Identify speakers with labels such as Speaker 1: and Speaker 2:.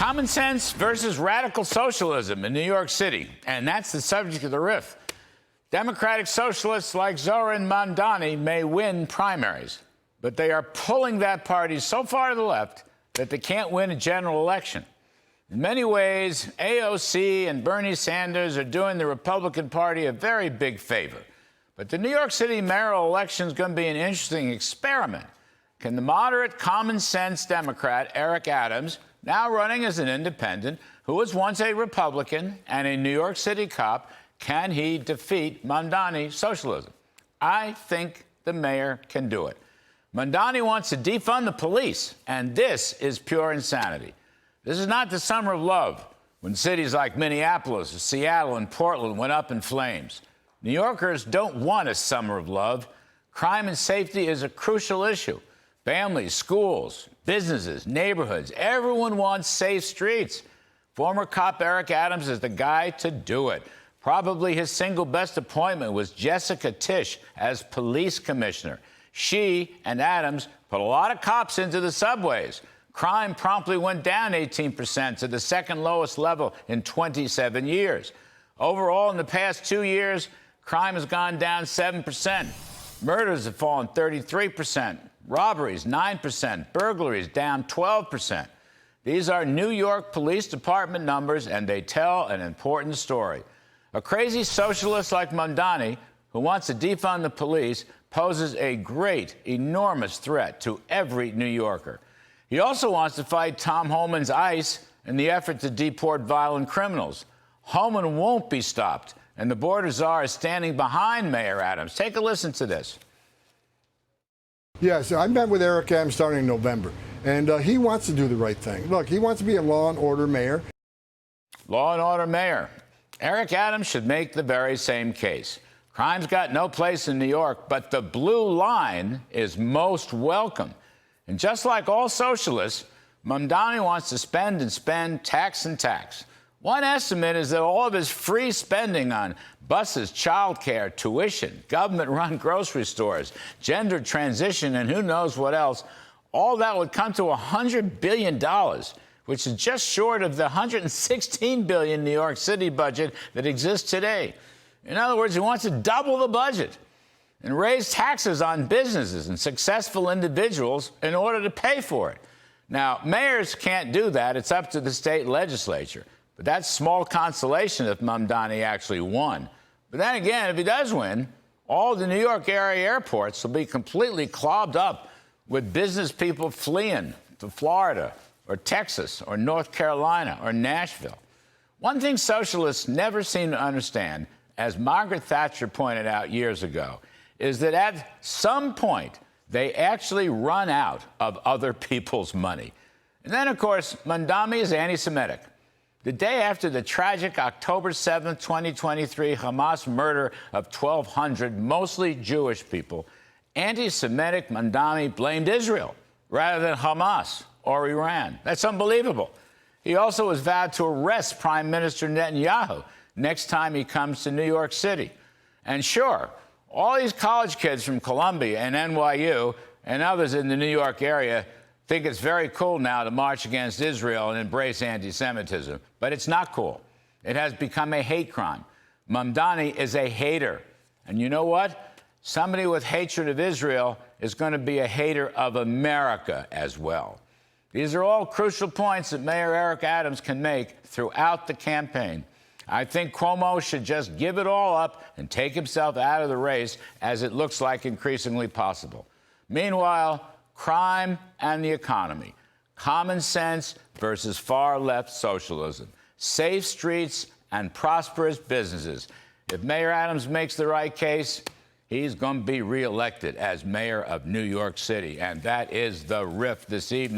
Speaker 1: Common sense versus radical socialism in New York City. And that's the subject of the riff. Democratic socialists like Zoran Mamdani may win primaries, but they are pulling that party so far to the left that they can't win a general election. In many ways, AOC and Bernie Sanders are doing the Republican Party a very big favor. But the New York City mayoral election is going to be an interesting experiment. Can the moderate, common-sense Democrat, Eric Adams, now running as an independent, who was once a Republican and a New York City cop, can he defeat Mamdani socialism? I think the mayor can do it. Mamdani wants to defund the police, and this is pure insanity. This is not the summer of love, when cities like Minneapolis, Seattle, and Portland went up in flames. New Yorkers don't want a summer of love. Crime and safety is a crucial issue. Families, schools, businesses, neighborhoods, everyone wants safe streets. Former cop Eric Adams is the guy to do it. Probably his single best appointment was Jessica Tisch as police commissioner. She and Adams put a lot of cops into the subways. Crime promptly went down 18% to the second lowest level in 27 years. Overall, in the past 2 years, crime has gone down 7%. Murders have fallen 33%. Robberies, 9%. Burglaries, down 12%. These are New York Police Department numbers, and they tell an important story. A crazy socialist like Mamdani, who wants to defund the police, poses a great, enormous threat to every New Yorker. He also wants to fight Tom Homan's ICE in the effort to deport violent criminals. Homan won't be stopped, and the border czar is standing behind Mayor Adams. Take a listen to this.
Speaker 2: Yes, I met with Eric Adams starting in November, and he wants to do the right thing. Look, he wants to be a law and order mayor.
Speaker 1: Law and order mayor. Eric Adams should make the very same case. Crime's got no place in New York, but the blue line is most welcome. And just like all socialists, Mamdani wants to spend and spend, tax and tax. One estimate is that all of his free spending on buses, childcare, tuition, government-run grocery stores, gender transition, and who knows what else, all that would come to $100 billion, which is just short of the $116 billion New York City budget that exists today. In other words, he wants to double the budget and raise taxes on businesses and successful individuals in order to pay for it. Now, mayors can't do that. It's up to the state legislature. But that's small consolation if Mamdani actually won. But then again, if he does win, all the New York area airports will be completely clogged up with business people fleeing to Florida or Texas or North Carolina or Nashville. One thing socialists never seem to understand, as Margaret Thatcher pointed out years ago, is that at some point, they actually run out of other people's money. And then, of course, Mamdani is anti-Semitic. The day after the tragic October 7, 2023 Hamas murder of 1,200 mostly Jewish people, anti-Semitic Mamdani blamed Israel rather than Hamas or Iran. That's unbelievable. He also has vowed to arrest Prime Minister Netanyahu next time he comes to New York City. And sure, all these college kids from Columbia and NYU and others in the New York area think it's very cool now to march against Israel and embrace anti-Semitism. But it's not cool. It has become a hate crime. Mamdani is a hater. And you know what? Somebody with hatred of Israel is going to be a hater of America as well. These are all crucial points that Mayor Eric Adams can make throughout the campaign. I think Cuomo should just give it all up and take himself out of the race, as it looks like increasingly possible. Meanwhile, crime and the economy. Common sense versus far-left socialism. Safe streets and prosperous businesses. If Mayor Adams makes the right case, he's going to be reelected as mayor of New York City. And that is the riff this evening.